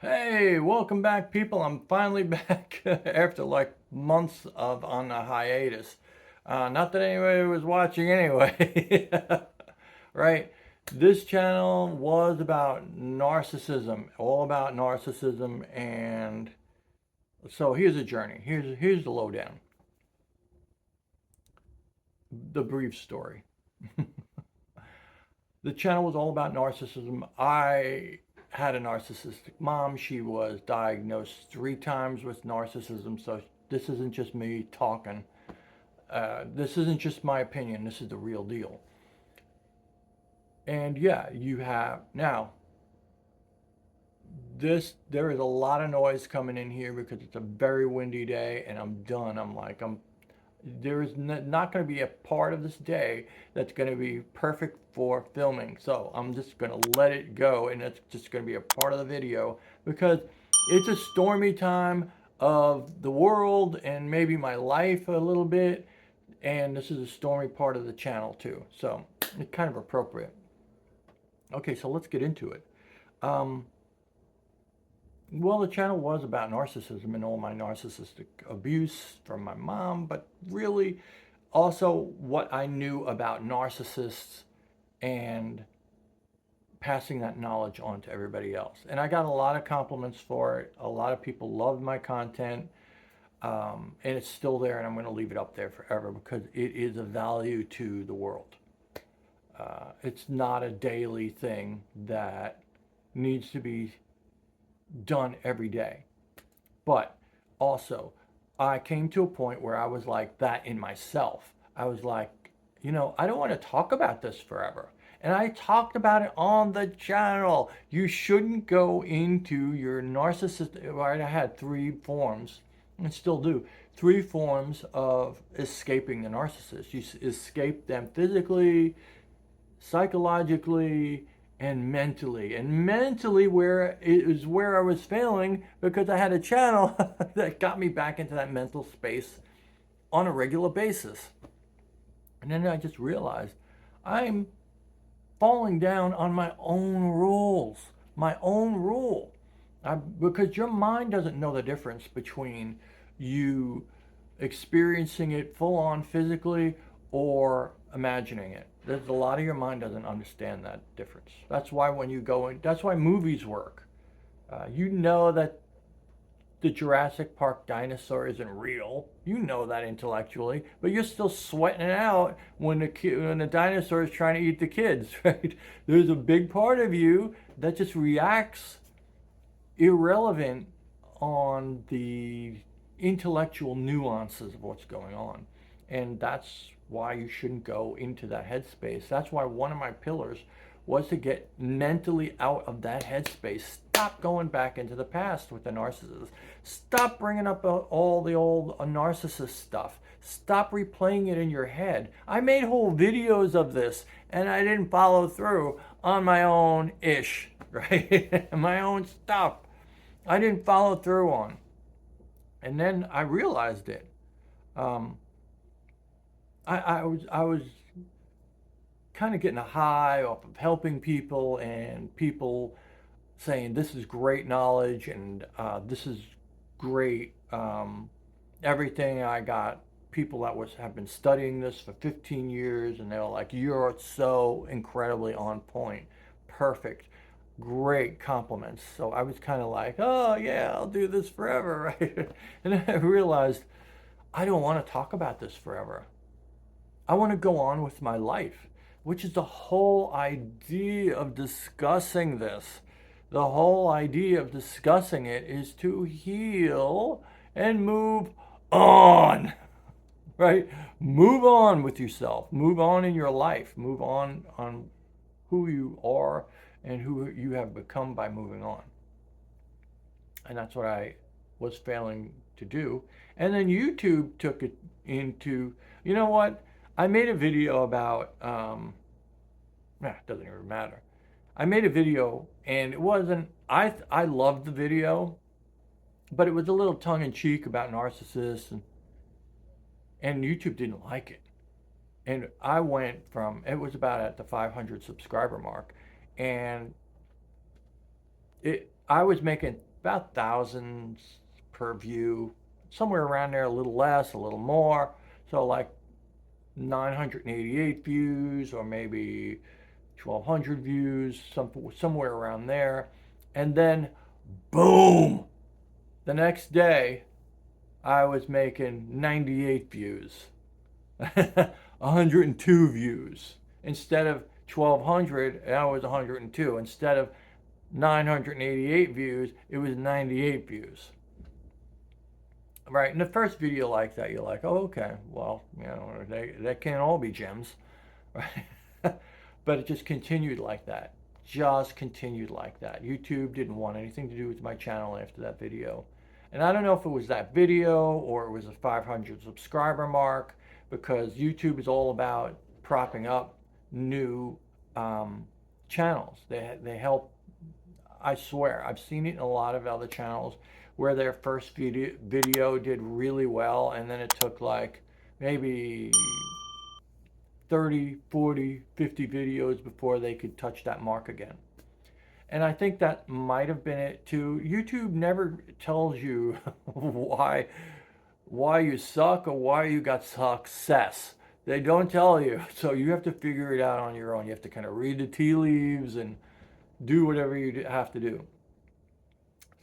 Hey, welcome back, people. I'm finally back after like months of on a hiatus. Not that anybody was watching anyway, right? This channel was about narcissism, all about narcissism, and so here's a journey. Here's the lowdown, the brief story. The channel was all about narcissism. I had a narcissistic mom. She was diagnosed 3 times with narcissism. So this isn't just me talking. This isn't just my opinion. This is the real deal. And yeah, you have now. There is a lot of noise coming in here because it's a very windy day, and I'm done. There's not going to be a part of this day that's going to be perfect for filming. So I'm just going to let it go, and it's just going to be a part of the video because it's a stormy time of the world and maybe my life a little bit. And this is a stormy part of the channel too. So it's kind of appropriate. Okay, so let's get into it. Um, well, the channel was about narcissism and all my narcissistic abuse from my mom, but really also what I knew about narcissists and passing that knowledge on to everybody else. And I got a lot of compliments for it. A lot of people loved my content, and it's still there, and I'm going to leave it up there forever because it is of value to the world. It's not a daily thing that needs to be done every day. But also, I came to a point where I was like that in myself. I was like, I don't want to talk about this forever. And I talked about it on the channel. You shouldn't go into your narcissist. Right? I had 3 forms, and still do. 3 forms of escaping the narcissist. You escape them physically, psychologically, and mentally. And mentally, where it was where I was failing because I had a channel that got me back into that mental space on a regular basis. And then I just realized I'm falling down on my own rules, my own rule. Because your mind doesn't know the difference between you experiencing it full on physically or imagining it. There's a lot of your mind doesn't understand that difference. That's why when you go in, that's why movies work. You know that the Jurassic Park dinosaur isn't real. You know that intellectually, but you're still sweating it out when the dinosaur is trying to eat the kids, right? There's a big part of you that just reacts irrelevant on the intellectual nuances of what's going on. And that's why you shouldn't go into that headspace. That's why one of my pillars was to get mentally out of that headspace. Stop going back into the past with the narcissist. Stop bringing up all the old narcissist stuff. Stop replaying it in your head. I made whole videos of this and I didn't follow through on my own ish, right? My own stuff. I didn't follow through on. And then I realized it. Um, I was kind of getting a high off of helping people and people saying this is great knowledge and this is great everything. I got people that have been studying this for 15 years and they were like, you're so incredibly on point, perfect, great compliments. So I was kind of like, oh yeah, I'll do this forever, right? And then I realized I don't want to talk about this forever. I want to go on with my life, which is the whole idea of discussing this. The whole idea of discussing it is to heal and move on, right? Move on with yourself. Move on in your life. Move on who you are and who you have become by moving on. And that's what I was failing to do. And then YouTube took it into, you know what? I made a video about, it doesn't even matter. I made a video and it wasn't, I loved the video, but it was a little tongue in cheek about narcissists and YouTube didn't like it. And I went from, it was about at the 500 subscriber mark and I was making about thousands per view, somewhere around there, a little less, a little more. So like 988 views or maybe 1200 views, somewhere around there. And then, boom, the next day, I was making 98 views, 102 views. Instead of 1200, I was 102. Instead of 988 views, it was 98 views. Right, in the first video like that, you're like, oh, okay, well, they can't all be gems, right? But it just continued like that. Just continued like that. YouTube didn't want anything to do with my channel after that video. And I don't know if it was that video or it was a 500 subscriber mark, because YouTube is all about propping up new channels. They help. I swear, I've seen it in a lot of other channels where their first video did really well, and then it took like maybe 30, 40, 50 videos before they could touch that mark again. And I think that might have been it too. YouTube never tells you why you suck or why you got success. They don't tell you. So you have to figure it out on your own. You have to kind of read the tea leaves and do whatever you have to do.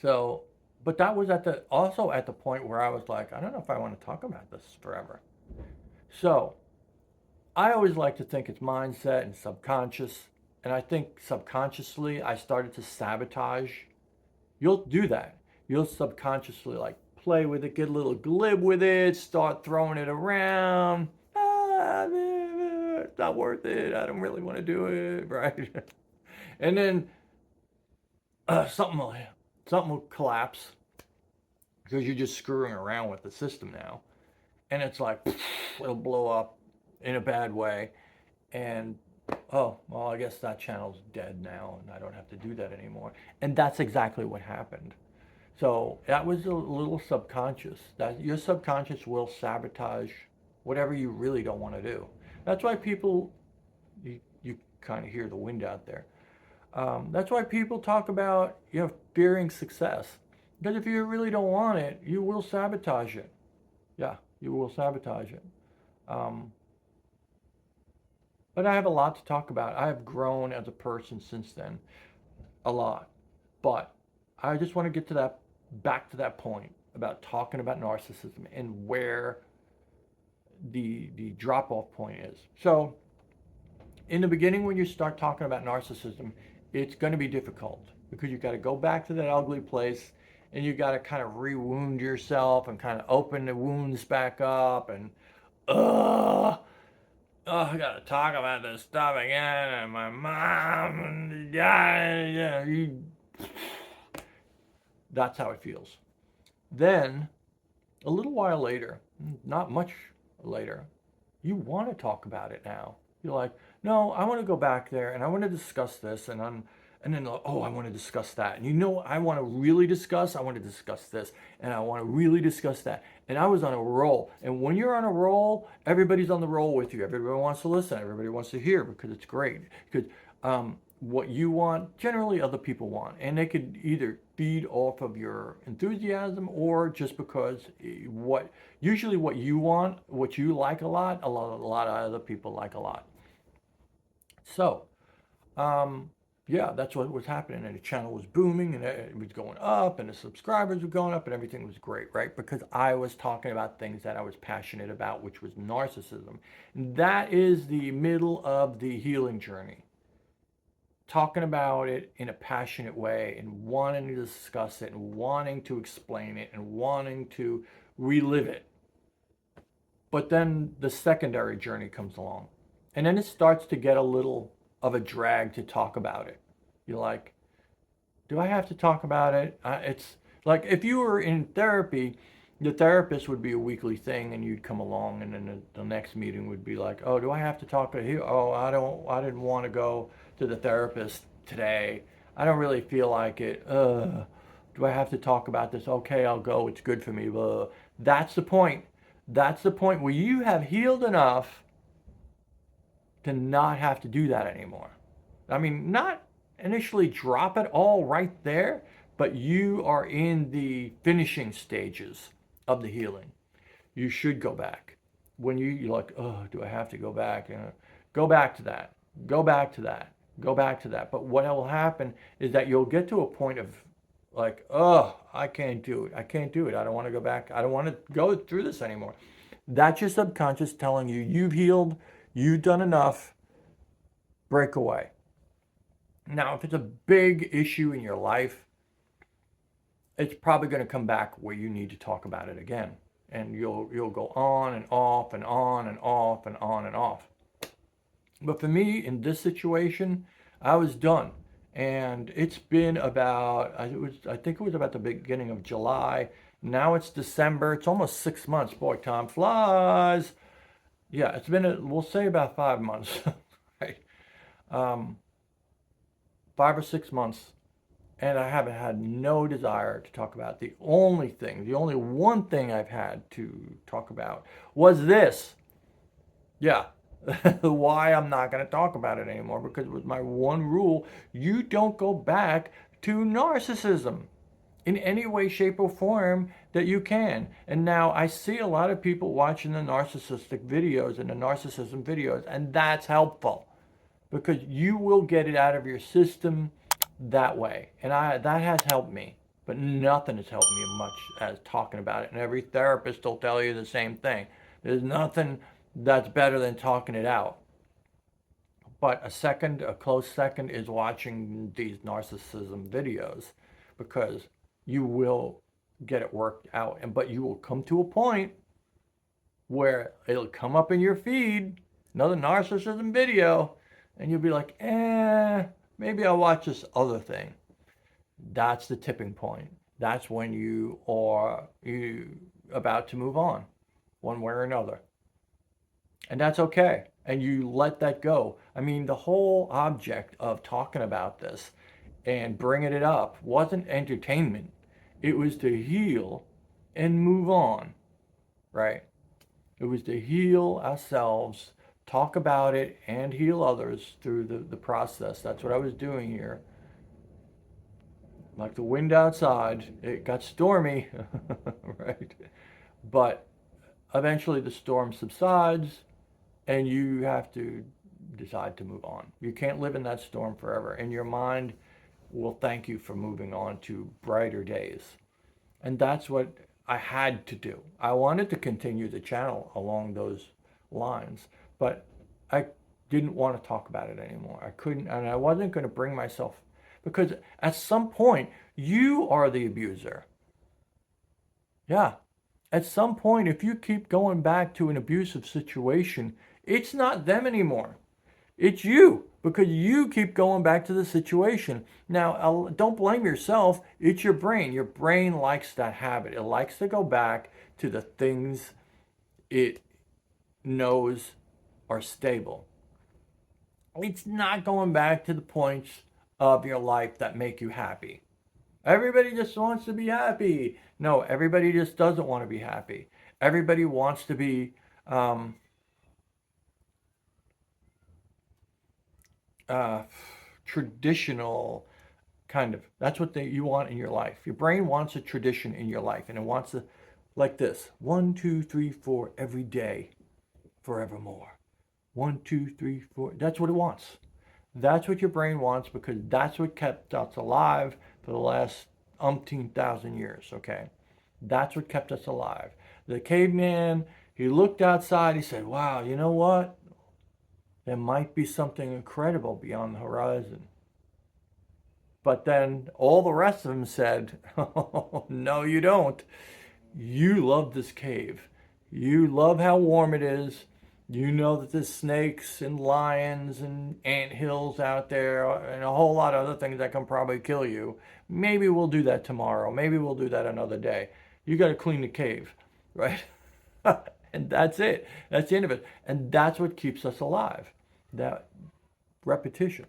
So, but that was also at the point where I was like, I don't know if I want to talk about this forever. So I always like to think it's mindset and subconscious. And I think subconsciously I started to sabotage. You'll do that. You'll subconsciously like play with it, get a little glib with it, start throwing it around. It's not worth it. I don't really want to do it, right? And then something will collapse because you're just screwing around with the system now. And it's like, it'll blow up in a bad way. And, oh, well, I guess that channel's dead now and I don't have to do that anymore. And that's exactly what happened. So that was a little subconscious. That your subconscious will sabotage whatever you really don't want to do. That's why people, you kind of hear the wind out there. That's why people talk about, fearing success. Because if you really don't want it, you will sabotage it. Yeah, you will sabotage it. But I have a lot to talk about. I have grown as a person since then, a lot. But I just want to get to back to that point about talking about narcissism and where the drop-off point is. So, in the beginning, when you start talking about narcissism, it's going to be difficult because you got to go back to that ugly place and you got to kind of re-wound yourself and kind of open the wounds back up and, I got to talk about this stuff again and my mom, that's how it feels. Then, a little while later, not much later, you want to talk about it now. You're like, no, I want to go back there and I want to discuss this and then I want to discuss that. And I want to really discuss, I want to discuss this and I want to really discuss that. And I was on a roll. And when you're on a roll, everybody's on the roll with you. Everybody wants to listen. Everybody wants to hear because it's great. Because what you want, generally other people want. And they could either feed off of your enthusiasm or just because usually what you want, what you like a lot of other people like a lot. So, that's what was happening. And the channel was booming and it was going up and the subscribers were going up and everything was great, right? Because I was talking about things that I was passionate about, which was narcissism. And that is the middle of the healing journey. Talking about it in a passionate way and wanting to discuss it and wanting to explain it and wanting to relive it. But then the secondary journey comes along. And then it starts to get a little of a drag to talk about it. You're like, do I have to talk about it? It's like if you were in therapy, the therapist would be a weekly thing and you'd come along and then the next meeting would be like, oh, do I have to talk to you? Oh, I didn't want to go to the therapist today. I don't really feel like it. Do I have to talk about this? Okay, I'll go. It's good for me. That's the point. That's the point where you have healed enough to not have to do that anymore. I mean, not initially drop it all right there, but you are in the finishing stages of the healing. You should go back. When you're like, oh, do I have to go back? Go back to that. Go back to that. Go back to that. But what will happen is that you'll get to a point of like, oh, I can't do it. I can't do it. I don't want to go back. I don't want to go through this anymore. That's your subconscious telling you you've healed, you've done enough, break away. Now, if it's a big issue in your life, it's probably going to come back where you need to talk about it again. And you'll go on and off and on and off and on and off. But for me, in this situation, I was done. And it's been about, I think it was about the beginning of July. Now it's December. It's almost 6 months. Boy, time flies. Yeah, it's been, we'll say about 5 months, right? 5 or 6 months. And I haven't had no desire to talk about it. The only one thing I've had to talk about was this. Yeah, why I'm not going to talk about it anymore, because it was my one rule. You don't go back to narcissism in any way, shape, or form that you can. And now I see a lot of people watching the narcissistic videos and the narcissism videos, and that's helpful because you will get it out of your system that way. And that has helped me. But nothing has helped me much as talking about it. And every therapist will tell you the same thing. There's nothing that's better than talking it out. But a close second is watching these narcissism videos, because you will get it worked out. But you will come to a point where it'll come up in your feed, another narcissism video, and you'll be like, maybe I'll watch this other thing. That's the tipping point. That's when you are about to move on, one way or another. And that's okay. And you let that go. I mean, the whole object of talking about this and bringing it up wasn't entertainment. It was to heal and move on, right? It was to heal ourselves, talk about it, and heal others through the process. That's what I was doing here. Like the wind outside, it got stormy, right? But eventually the storm subsides, and you have to decide to move on. You can't live in that storm forever, and your mind will thank you for moving on to brighter days. And that's what I had to do. I wanted to continue the channel along those lines, but I didn't want to talk about it anymore. I couldn't, and I wasn't going to bring myself, because at some point you are the abuser. Yeah. At some point, if you keep going back to an abusive situation, it's not them anymore. It's you, because you keep going back to the situation. Now, don't blame yourself. It's your brain. Your brain likes that habit. It likes to go back to the things it knows are stable. It's not going back to the points of your life that make you happy. Everybody just wants to be happy. No, everybody just doesn't want to be happy. Everybody wants to be traditional, kind of. That's what you want in your life. Your brain wants a tradition in your life, and it wants to, like this: 1, 2, 3, 4 every day, forevermore. 1, 2, 3, 4. That's what it wants. That's what your brain wants, because that's what kept us alive for the last umpteen thousand years, okay? That's what kept us alive. The caveman, he looked outside, he said, wow, you know what? There might be something incredible beyond the horizon. But then all the rest of them said, oh, no, you don't. You love this cave. You love how warm it is. You know that there's snakes and lions and anthills out there and a whole lot of other things that can probably kill you. Maybe we'll do that tomorrow. Maybe we'll do that another day. You got to clean the cave, right? And that's it. That's the end of it. And that's what keeps us alive, that repetition.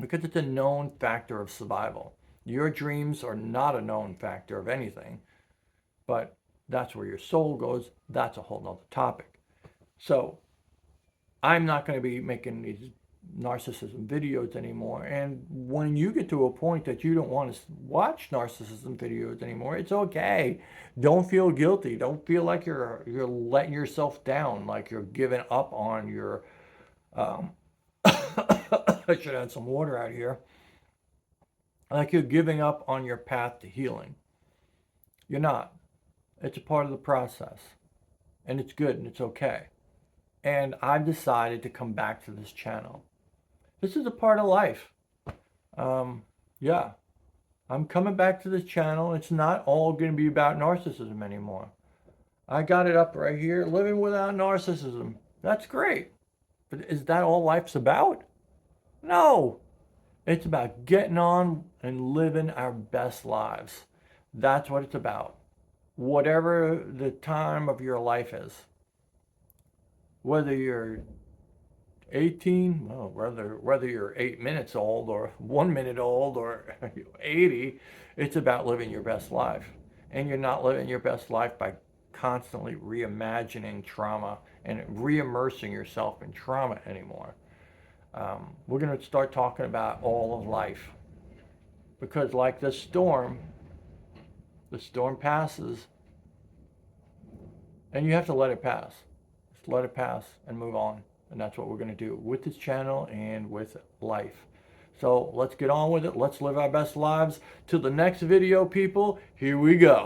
Because it's a known factor of survival. Your dreams are not a known factor of anything, but that's where your soul goes. That's a whole nother topic. So I'm not going to be making these narcissism videos anymore. And when you get to a point that you don't want to watch narcissism videos anymore, it's okay. Don't feel guilty. Don't feel like you're letting yourself down, like you're giving up on your. Um, I should add some water out here. Like you're giving up on your path to healing. You're not. It's a part of the process, and it's good and it's okay. And I've decided to come back to this channel. This is a part of life. Yeah, I'm coming back to this channel. It's not all going to be about narcissism anymore. I got it up right here, living without narcissism. That's great. But is that all life's about? No. It's about getting on and living our best lives. That's what it's about. Whatever the time of your life is. Whether you're 18, well, whether you're 8 minutes old or 1 minute old or 80, it's about living your best life. And you're not living your best life by constantly reimagining trauma and re-immersing yourself in trauma anymore. We're going to start talking about all of life. Because like the storm passes, and you have to let it pass. Just let it pass and move on. And that's what we're going to do with this channel and with life. So let's get on with it. Let's live our best lives. Till the next video, people, here we go.